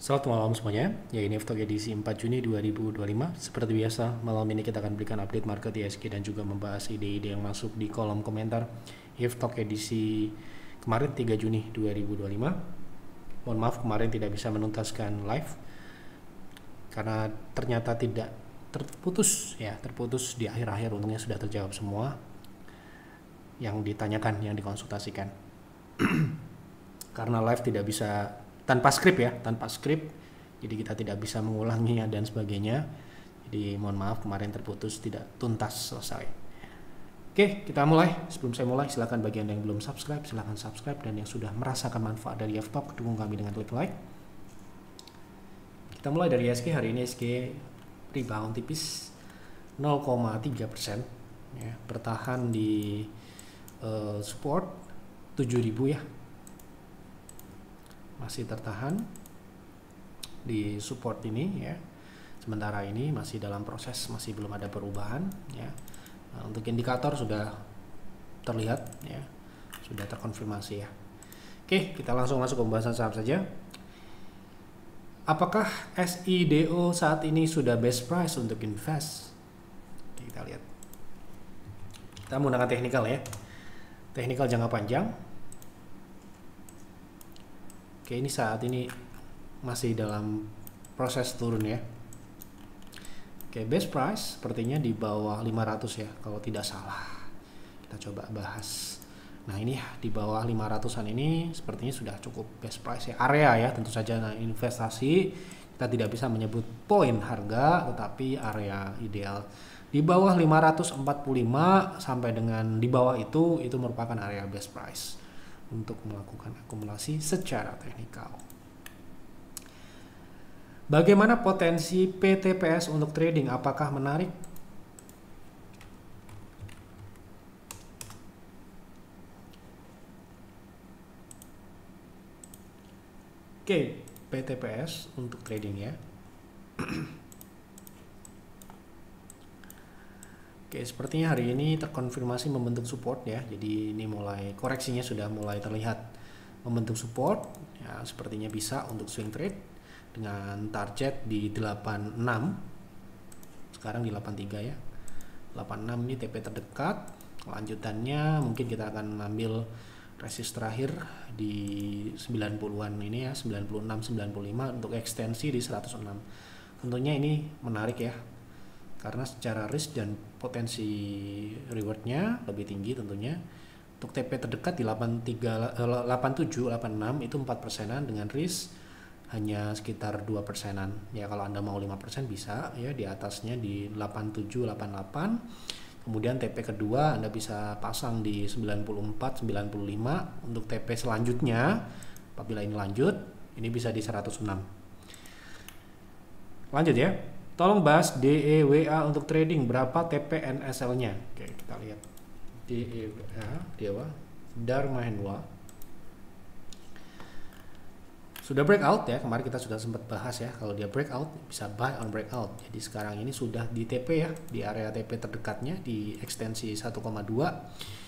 Selamat malam semuanya, ya ini Vlog edisi 4 Juni 2025. Seperti biasa, malam ini kita akan berikan update market ISG dan juga membahas ide-ide yang masuk di kolom komentar Vlog edisi kemarin 3 Juni 2025. Mohon maaf kemarin tidak bisa menuntaskan live karena ternyata tidak terputus di akhir-akhir. Untungnya sudah terjawab semua yang ditanyakan, yang dikonsultasikan. Karena live tidak bisa tanpa skrip, jadi kita tidak bisa mengulanginya dan sebagainya. Jadi mohon maaf kemarin terputus, tidak tuntas selesai. Oke, kita mulai. Sebelum saya mulai, silakan bagi Anda yang belum subscribe, silakan subscribe, dan yang sudah merasakan manfaat dari Ftalk, dukung kami dengan klik like. Kita mulai dari ISG. Hari ini ISG rebound tipis 0,3%, ya, bertahan di support 7.000 ya. Masih tertahan di support ini ya. Sementara ini masih dalam proses, masih belum ada perubahan ya. Nah, untuk indikator sudah terlihat ya, sudah terkonfirmasi ya. Oke, kita langsung masuk ke pembahasan saham saja. Apakah SIDO saat ini sudah best price untuk invest? Oke, kita lihat. Kita menggunakan teknikal ya. Teknikal jangka panjang. Oke, ini saat ini masih dalam proses turun ya. Oke, best price sepertinya di bawah 500 ya, kalau tidak salah. Kita coba bahas. Nah, ini di bawah 500-an ini sepertinya sudah cukup best price ya. Area ya, tentu saja investasi kita tidak bisa menyebut poin harga, tetapi area ideal. Di bawah 545 sampai dengan di bawah itu merupakan area best price untuk melakukan akumulasi secara teknikal. Bagaimana potensi PTPS untuk trading? Apakah menarik? Oke, PTPS untuk trading ya. Oke, sepertinya hari ini terkonfirmasi membentuk support ya. Jadi ini mulai koreksinya sudah mulai terlihat membentuk support ya, sepertinya bisa untuk swing trade dengan target di 86. Sekarang di 83 ya. 86 ini TP terdekat. Lanjutannya mungkin kita akan ambil resist terakhir di 90-an ini ya, 96 95 untuk ekstensi di 106. Tentunya ini menarik ya. Karena secara risk dan potensi rewardnya lebih tinggi tentunya. Untuk TP terdekat di 87, 86 itu 4%-an dengan risk hanya sekitar 2%-an. Ya kalau Anda mau 5% bisa ya, di atasnya di 87, 88. Kemudian TP kedua Anda bisa pasang di 94, 95. Untuk TP selanjutnya apabila ini lanjut, ini bisa di 106. Lanjut ya. Tolong bahas DEWA untuk trading, berapa TP NSL-nya? Oke, kita lihat. DEWA, Dharma Hendwa. Sudah breakout ya, kemarin kita sudah sempat bahas ya, kalau dia breakout bisa buy on breakout. Jadi sekarang ini sudah di TP ya, di area TP terdekatnya di ekstensi 1,2.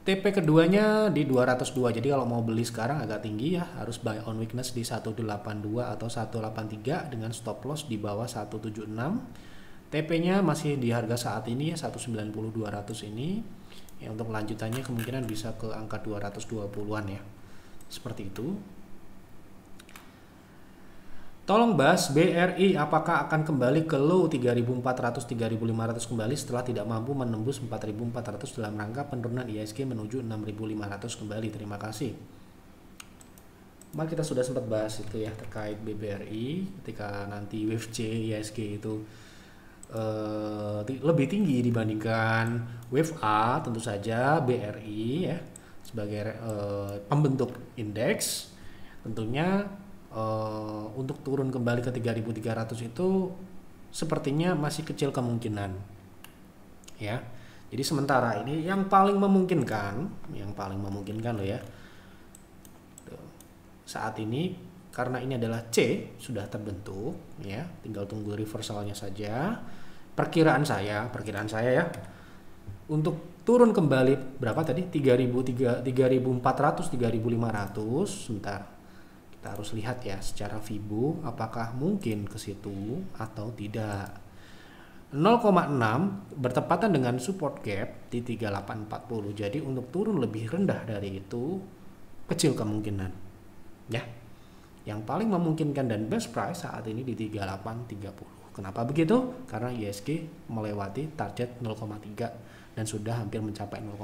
TP keduanya di 202. Jadi kalau mau beli sekarang agak tinggi ya, harus buy on weakness di 182 atau 183 dengan stop loss di bawah 176. TP-nya masih di harga saat ini ya, 190 200 ini. Ya, untuk lanjutannya kemungkinan bisa ke angka 220-an ya. Seperti itu. Tolong bahas BRI, apakah akan kembali ke low 3.400 3.500 kembali setelah tidak mampu menembus 4.400 dalam rangka penurunan ISG menuju 6.500 kembali. Terima kasih. Kemarin kita sudah sempat bahas itu ya terkait BBRI ketika nanti wave C ISG itu lebih tinggi dibandingkan wave A, tentu saja BRI ya sebagai pembentuk indeks tentunya untuk turun kembali ke 3.300 itu sepertinya masih kecil kemungkinan ya. Jadi sementara ini yang paling memungkinkan loh ya saat ini, karena ini adalah C sudah terbentuk ya, tinggal tunggu reversalnya saja. Perkiraan saya ya, untuk turun kembali berapa tadi, 3.400 3.500 sebentar. Kita harus lihat ya secara Fibo apakah mungkin ke situ atau tidak. 0,6 bertepatan dengan support gap di 3840. Jadi untuk turun lebih rendah dari itu kecil kemungkinan. Ya. Yang paling memungkinkan dan best price saat ini di 3830. Kenapa begitu? Karena ISG melewati target 0,3 dan sudah hampir mencapai 0,6.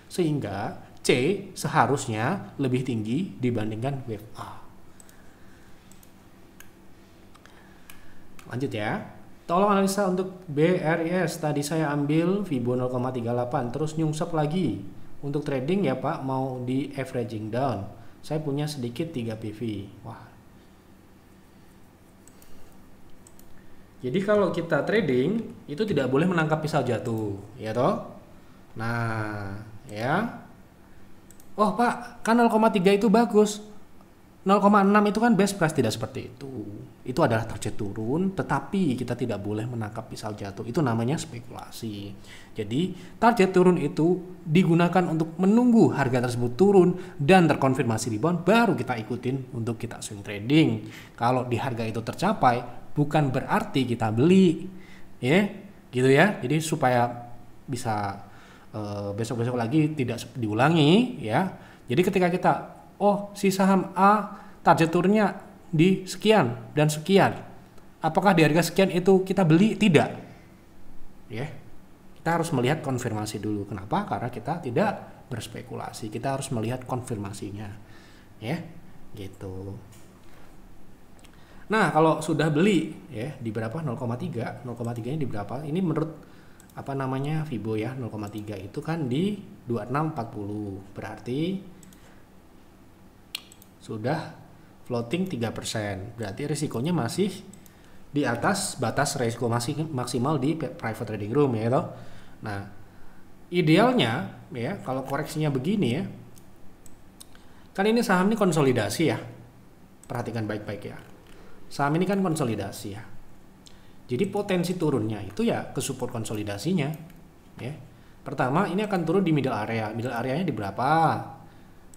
Sehingga C seharusnya lebih tinggi dibandingkan wave A. Lanjut ya. Tolong analisa untuk BRIS. Tadi saya ambil Fibo 0,38 terus nyungsep lagi. Untuk trading ya Pak, mau di averaging down. Saya punya sedikit 3 PV. Wah. Jadi kalau kita trading itu tidak boleh menangkap pisau jatuh, ya toh? Nah, ya. Oh Pak, kan 0,3 itu bagus. 0,6 itu kan best price, tidak seperti itu. Itu adalah target turun, tetapi kita tidak boleh menangkap pisau jatuh. Itu namanya spekulasi. Jadi target turun itu digunakan untuk menunggu harga tersebut turun dan terkonfirmasi rebound, baru kita ikutin untuk kita swing trading. Kalau di harga itu tercapai, bukan berarti kita beli, ya, gitu ya. Jadi supaya bisa besok-besok lagi tidak diulangi, ya. Jadi ketika kita si saham A target turunnya di sekian dan sekian. Apakah di harga sekian itu kita beli? Tidak. Ya. Kita harus melihat konfirmasi dulu. Kenapa? Karena kita tidak berspekulasi. Kita harus melihat konfirmasinya. Ya. Gitu. Nah, kalau sudah beli ya di berapa? 0,3. 0,3-nya di berapa? Ini menurut Fibo ya, 0,3 itu kan di 2640. Berarti sudah floating 3%. Berarti risikonya masih di atas batas risiko maksimal di private trading room ya toh. Nah, idealnya ya kalau koreksinya begini ya. Kan ini saham ini konsolidasi ya. Perhatikan baik-baik ya. Saham ini kan konsolidasi ya. Jadi potensi turunnya itu ya ke support konsolidasinya ya. Pertama ini akan turun di middle area. Middle areanya di berapa?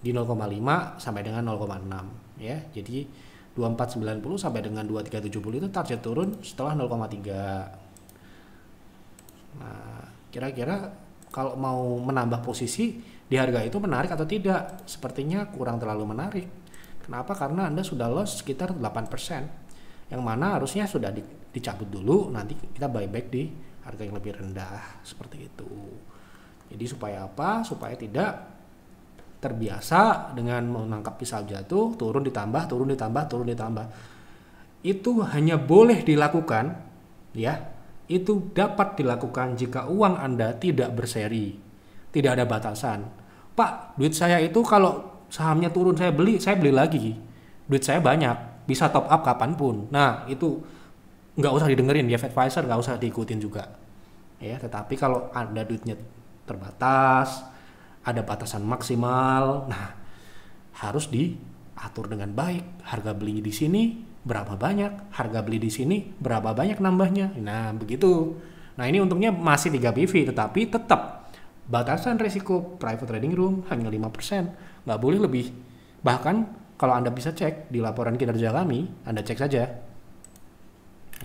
Di 0,5 sampai dengan 0,6 ya. Jadi 2490 sampai dengan 2370 itu target turun setelah 0,3. Nah, kira-kira kalau mau menambah posisi di harga itu menarik atau tidak? Sepertinya kurang terlalu menarik. Kenapa? Karena Anda sudah loss sekitar 8%. Yang mana harusnya sudah dicabut dulu, nanti kita buyback di harga yang lebih rendah seperti itu. Jadi supaya apa? Supaya tidak terbiasa dengan menangkap pisau jatuh, turun ditambah. Itu hanya boleh dilakukan ya. Itu dapat dilakukan jika uang Anda tidak berseri. Tidak ada batasan. Pak, duit saya itu kalau sahamnya turun saya beli lagi. Duit saya banyak, bisa top up kapanpun. Nah, itu nggak usah didengerin ya, advisor nggak usah diikutin juga. Ya, tetapi kalau Anda duitnya terbatas, ada batasan maksimal. Nah, harus diatur dengan baik. Harga beli di sini berapa banyak, harga beli di sini berapa banyak nambahnya. Nah, begitu. Nah, ini untungnya masih 3 PV, tetapi tetap batasan risiko private trading room hanya 5%. Nggak boleh lebih. Bahkan kalau Anda bisa cek di laporan kinerja kami, Anda cek saja.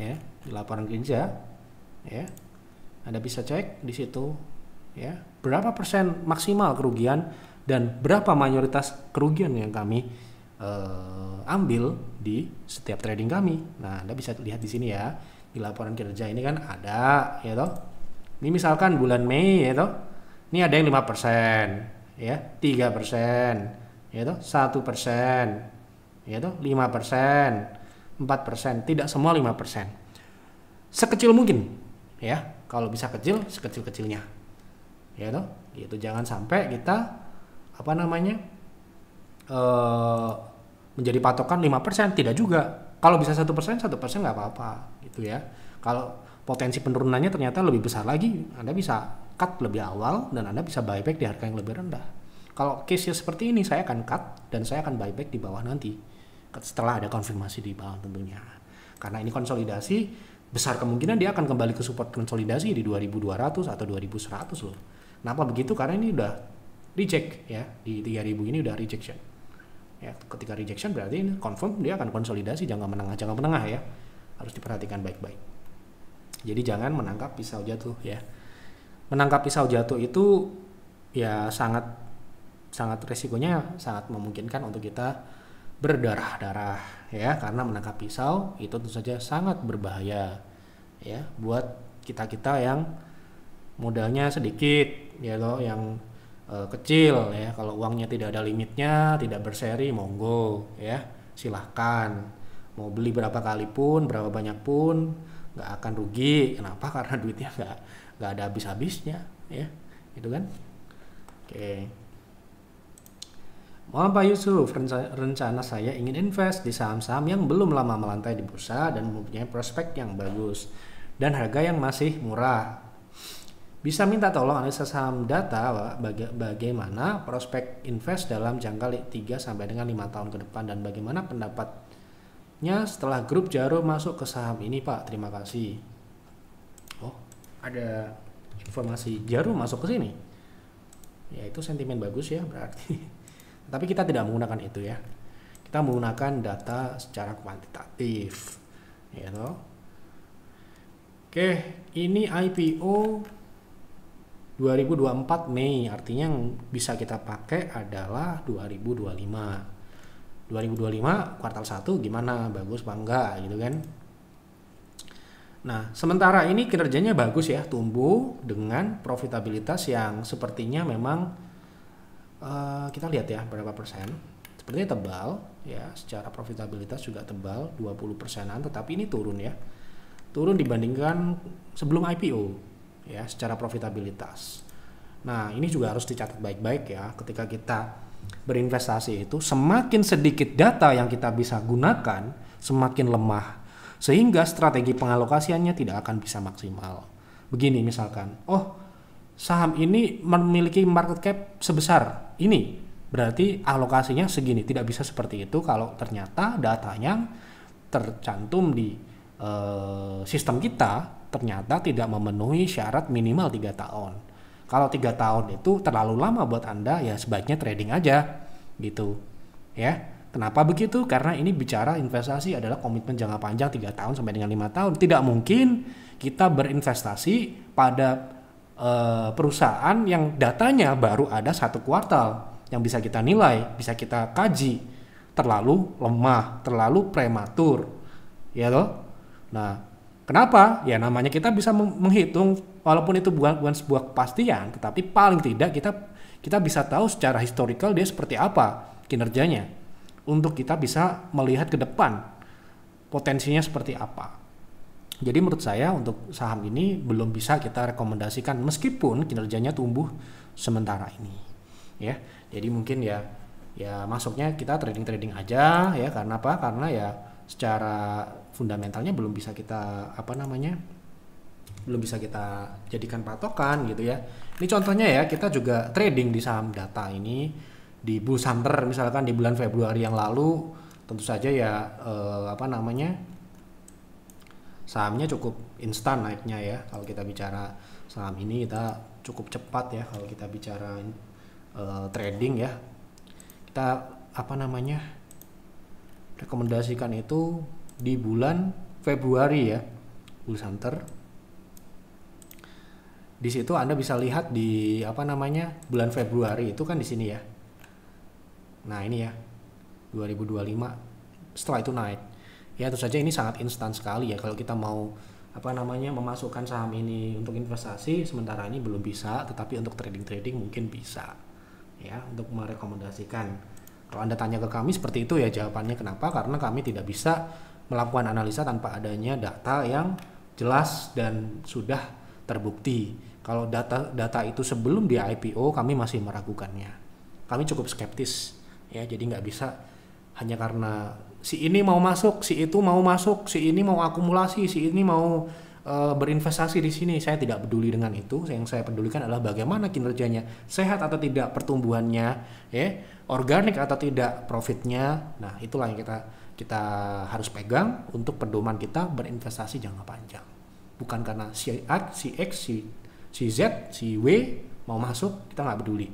Ya, di laporan kinerja, ya. Anda bisa cek di situ. Ya, berapa persen maksimal kerugian dan berapa mayoritas kerugian yang kami ambil di setiap trading kami. Nah, Anda bisa lihat di sini ya, di laporan kinerja ini kan ada, ya toh. Ini misalkan bulan Mei, ya toh. Ini ada yang 5%, ya, 3%, ya toh, 1%, ya toh, 5%, 4%, tidak semua 5%. Sekecil mungkin, ya. Kalau bisa kecil, sekecil-kecilnya. Ya toh, gitu. Jangan sampai kita menjadi patokan 5%, tidak juga. Kalau bisa 1%, 1% nggak apa-apa, gitu ya. Kalau potensi penurunannya ternyata lebih besar lagi, Anda bisa cut lebih awal dan Anda bisa buyback di harga yang lebih rendah. Kalau case-nya seperti ini, saya akan cut dan saya akan buyback di bawah nanti setelah ada konfirmasi di bawah tentunya. Karena ini konsolidasi, besar kemungkinan dia akan kembali ke support konsolidasi di 2200 atau 2100 loh. Kenapa begitu? Karena ini udah reject ya, di 3000 ini udah rejection. Ya, ketika rejection berarti ini confirm dia akan konsolidasi jangka menengah ya. Harus diperhatikan baik-baik. Jadi jangan menangkap pisau jatuh ya. Menangkap pisau jatuh itu ya sangat resikonya sangat memungkinkan untuk kita berdarah-darah ya, karena menangkap pisau itu tentu saja sangat berbahaya ya buat kita yang modalnya sedikit ya loh, yang kecil ya. Kalau uangnya tidak ada limitnya, tidak berseri, monggo ya, silahkan mau beli berapa kali pun, berapa banyak pun nggak akan rugi. Kenapa? Karena duitnya nggak ada habis-habisnya ya, gitu kan. Oke. Mohon Pak Yusuf, rencana saya ingin invest di saham-saham yang belum lama melantai di bursa dan mempunyai prospek yang bagus dan harga yang masih murah. Bisa minta tolong analisa saham data bagaimana prospek invest dalam jangka 3 sampai dengan 5 tahun ke depan dan bagaimana pendapatnya setelah grup Jarum masuk ke saham ini, Pak. Terima kasih. Oh, ada informasi Jarum masuk ke sini. Ya, itu sentimen bagus ya berarti. Tapi kita tidak menggunakan itu ya. Kita menggunakan data secara kuantitatif. Ya toh. Oke, ini IPO 2024 Mei, artinya yang bisa kita pakai adalah 2025 kuartal 1 gimana, bagus apa enggak gitu kan. Nah, sementara ini kinerjanya bagus ya, tumbuh dengan profitabilitas yang sepertinya memang kita lihat ya berapa persen, sepertinya tebal ya, secara profitabilitas juga tebal 20%-an, tetapi ini turun ya, turun dibandingkan sebelum IPO ya secara profitabilitas. Nah, ini juga harus dicatat baik-baik ya, ketika kita berinvestasi itu semakin sedikit data yang kita bisa gunakan, semakin lemah, sehingga strategi pengalokasiannya tidak akan bisa maksimal. Begini misalkan, oh saham ini memiliki market cap sebesar ini, berarti alokasinya segini. Tidak bisa seperti itu kalau ternyata datanya tercantum di sistem kita ternyata tidak memenuhi syarat minimal 3 tahun. Kalau 3 tahun itu terlalu lama buat Anda, ya sebaiknya trading aja gitu ya. Kenapa begitu? Karena ini bicara investasi adalah komitmen jangka panjang 3 tahun sampai dengan 5 tahun. Tidak mungkin kita berinvestasi pada perusahaan yang datanya baru ada 1 kuartal yang bisa kita nilai, bisa kita kaji. Terlalu lemah, terlalu prematur ya toh. Nah, kenapa? Ya namanya kita bisa menghitung, walaupun itu bukan sebuah kepastian, tetapi paling tidak kita bisa tahu secara historical dia seperti apa kinerjanya, untuk kita bisa melihat ke depan potensinya seperti apa. Jadi menurut saya untuk saham ini belum bisa kita rekomendasikan meskipun kinerjanya tumbuh sementara ini ya. Jadi mungkin ya masuknya kita trading aja ya. Karena apa? Karena ya secara fundamentalnya belum bisa kita belum bisa kita jadikan patokan gitu ya. Ini contohnya ya, kita juga trading di saham data ini di Bulls Hunter misalkan di bulan Februari yang lalu, tentu saja ya sahamnya cukup instan naiknya ya. Kalau kita bicara saham ini kita cukup cepat ya kalau kita bicara trading ya. Kita rekomendasikan itu di bulan Februari ya, Bulls Hunter. Di situ Anda bisa lihat di bulan Februari itu kan di sini ya. Nah, ini ya 2025 setelah itu naik. Ya, tentu saja ini sangat instan sekali ya kalau kita mau memasukkan saham ini untuk investasi. Sementara ini belum bisa, tetapi untuk trading mungkin bisa ya, untuk merekomendasikan. Kalau Anda tanya ke kami seperti itu ya jawabannya. Kenapa? Karena kami tidak bisa melakukan analisa tanpa adanya data yang jelas dan sudah terbukti. Kalau data itu sebelum di IPO kami masih meragukannya. Kami cukup skeptis ya, jadi nggak bisa hanya karena si ini mau masuk, si itu mau masuk, si ini mau akumulasi, si ini mau berinvestasi di sini. Saya tidak peduli dengan itu. Yang saya pedulikan adalah bagaimana kinerjanya, sehat atau tidak pertumbuhannya, ya, organik atau tidak profitnya. Nah, itulah yang kita harus pegang untuk pedoman kita berinvestasi jangka panjang. Bukan karena si X, si Z, si W mau masuk, kita nggak peduli,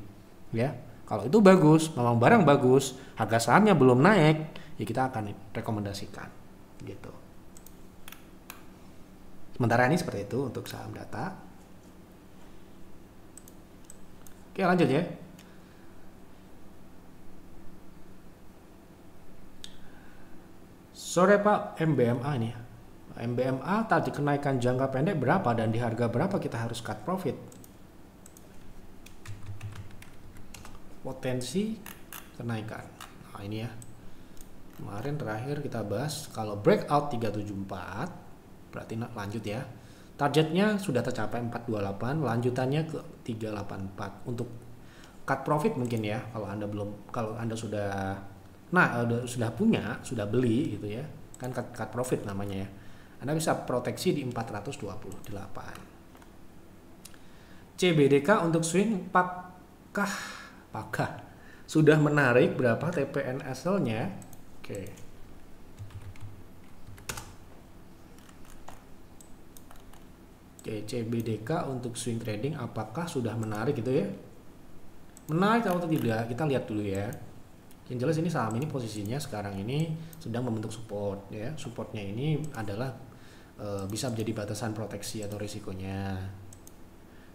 ya. Kalau itu bagus, memang barang bagus, harga sahamnya belum naik, ya kita akan rekomendasikan gitu. Sementara ini seperti itu untuk saham data. Oke, lanjut ya. Sore Pak, MBMA ini. MBMA tadi kenaikan jangka pendek berapa dan di harga berapa kita harus cut profit? Potensi kenaikan. Nah, ini ya. Kemarin terakhir kita bahas kalau breakout 374 berarti lanjut ya. Targetnya sudah tercapai 428, lanjutannya ke 384. Untuk cut profit mungkin ya, kalau Anda sudah sudah punya, sudah beli gitu ya. Kan cut profit namanya ya. Anda bisa proteksi di 428. CBDK untuk swing apakah sudah menarik berapa TPNSL-nya? Oke. CBDK untuk swing trading apakah sudah menarik gitu ya? Menarik atau tidak? Kita lihat dulu ya. Yang jelas ini saham ini posisinya sekarang ini sedang membentuk support ya. Supportnya ini adalah bisa menjadi batasan proteksi atau risikonya.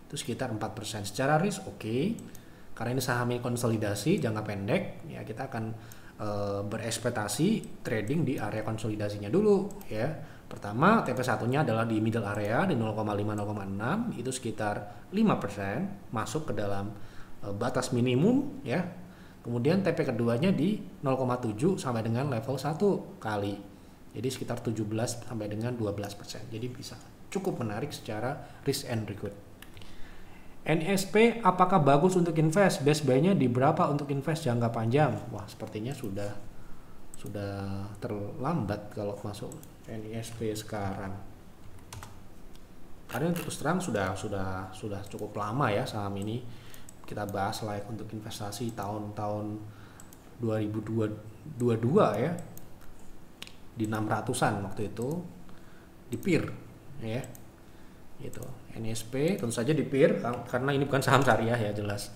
Itu sekitar 4%. Secara risk oke. Karena ini saham ini konsolidasi jangka pendek, ya kita akan berekspektasi trading di area konsolidasinya dulu ya. Pertama, TP1-nya adalah di middle area di 0,5-0,6, itu sekitar 5% masuk ke dalam batas minimum ya. Kemudian TP keduanya di 0,7 sampai dengan level 1 kali. Jadi sekitar 17 sampai dengan 12%. Jadi bisa cukup menarik secara risk and reward. NSP apakah bagus untuk invest? Best buy-nya di berapa untuk invest jangka panjang? Wah, sepertinya sudah terlambat kalau masuk NISP sekarang. Karena terus terang sudah cukup lama ya saham ini. Kita bahas layak untuk investasi tahun-tahun 2022 ya. Di 600-an waktu itu di PIR ya. Gitu. NSP tentu saja di PIR karena ini bukan saham syariah ya jelas.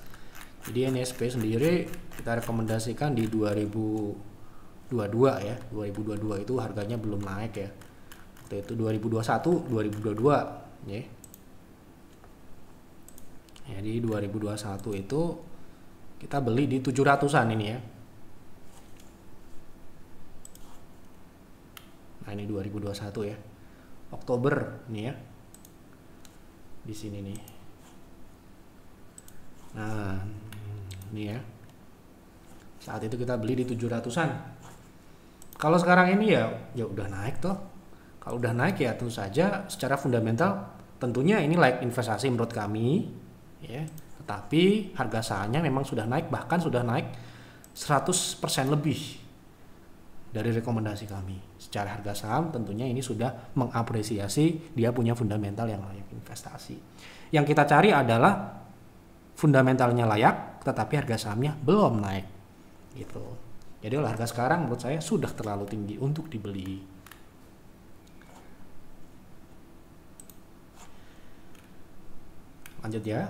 Jadi NSP sendiri kita rekomendasikan di 2022 ya. 2022 itu harganya belum naik ya. Waktu itu 2021, 2022 ya. Jadi 2021 itu kita beli di 700-an ini ya. Nah, ini 2021 ya. Oktober nih ya. Di sini nih. Nah, ini ya. Saat itu kita beli di 700-an. Kalau sekarang ini ya udah naik toh. Kalau udah naik ya tentu saja secara fundamental tentunya ini layak investasi menurut kami ya. Tetapi harga sahamnya memang sudah naik, bahkan sudah naik 100% lebih dari rekomendasi kami. Secara harga saham tentunya ini sudah mengapresiasi dia punya fundamental yang layak investasi. Yang kita cari adalah fundamentalnya layak tetapi harga sahamnya belum naik gitu. Jadi harga sekarang menurut saya sudah terlalu tinggi untuk dibeli. Lanjut ya.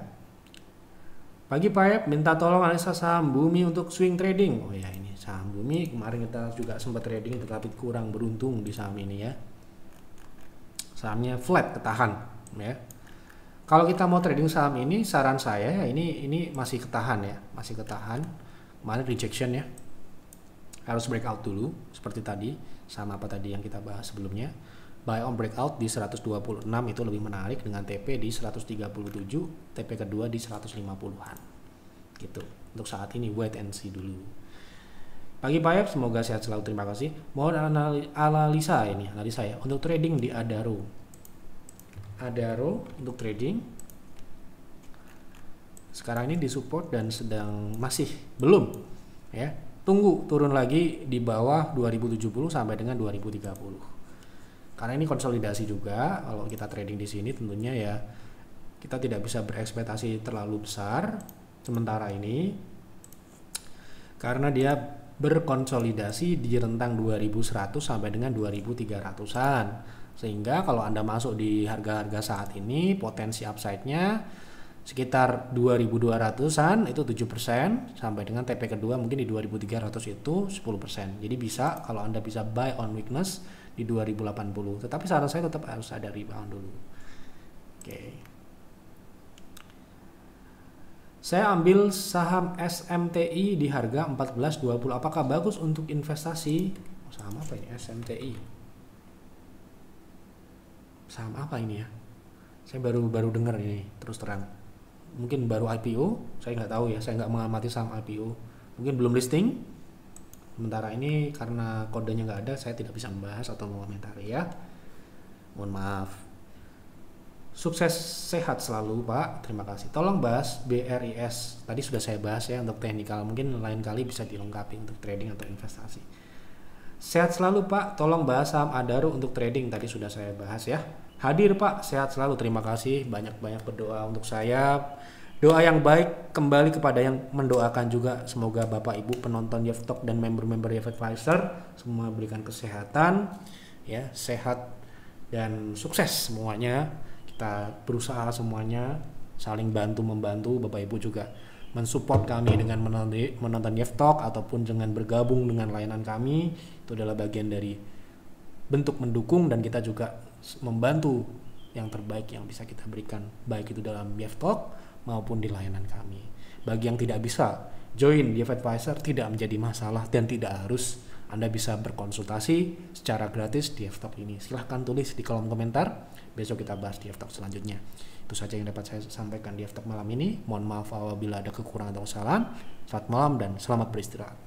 Pagi Pak, minta tolong analisa saham Bumi untuk swing trading. Oh ya, ini saham Bumi kemarin kita juga sempat trading tetapi kurang beruntung di saham ini ya. Sahamnya flat, ketahan ya. Kalau kita mau trading saham ini, saran saya ya ini masih ketahan ya, masih ketahan. Kemarin rejection ya. Harus breakout dulu seperti tadi, sama apa tadi yang kita bahas sebelumnya. Buy on breakout di 126 itu lebih menarik dengan TP di 137, TP kedua di 150-an. Gitu. Untuk saat ini wait and see dulu. Pagi Pak, semoga sehat selalu. Terima kasih. Mohon analisa ya untuk trading di Adaro. Adaro untuk trading sekarang ini disupport dan masih belum ya. Tunggu turun lagi di bawah 2070 sampai dengan 2030. Karena ini konsolidasi juga, kalau kita trading di sini tentunya ya kita tidak bisa berekspektasi terlalu besar sementara ini karena dia berkonsolidasi di rentang 2100 sampai dengan 2300-an. Sehingga kalau Anda masuk di harga-harga saat ini potensi upside-nya sekitar 2.200-an itu 7%, sampai dengan TP kedua mungkin di 2.300 itu 10%. Jadi bisa kalau Anda bisa buy on weakness di 2080. Tetapi saran saya tetap harus ada rebound dulu. Oke. Saya ambil saham SMTI di harga 14.20. Apakah bagus untuk investasi? Saham apa ini SMTI? Saham apa ini ya? Saya baru dengar ini terus terang. Mungkin baru IPO, saya nggak tahu ya, saya nggak mengamati saham IPO, mungkin belum listing. Sementara ini karena kodenya nggak ada, saya tidak bisa membahas atau mengomentari ya, mohon maaf. Sukses sehat selalu Pak, terima kasih. Tolong bahas BRIS, tadi sudah saya bahas ya untuk teknikal, mungkin lain kali bisa dilengkapi untuk trading atau investasi. Sehat selalu Pak, tolong bahas saham Adaro untuk trading, tadi sudah saya bahas ya. Hadir Pak, sehat selalu, terima kasih, banyak-banyak berdoa untuk saya. Doa yang baik kembali kepada yang mendoakan juga. Semoga Bapak Ibu penonton Yeftalk dan member-member Yef Advisor semua berikan kesehatan ya, sehat dan sukses semuanya. Kita berusaha semuanya saling bantu membantu. Bapak Ibu juga mensupport kami dengan menonton Yeftalk ataupun dengan bergabung dengan layanan kami. Itu adalah bagian dari bentuk mendukung, dan kita juga membantu yang terbaik yang bisa kita berikan, baik itu dalam Yeftalk maupun di layanan kami. Bagi yang tidak bisa join Yef Advisor, tidak menjadi masalah dan tidak harus. Anda bisa berkonsultasi secara gratis di Yeftalk ini. Silahkan tulis di kolom komentar, besok kita bahas di Yeftalk selanjutnya. Itu saja yang dapat saya sampaikan di Yeftalk malam ini. Mohon maaf apabila ada kekurangan atau kesalahan. Selamat malam dan selamat beristirahat.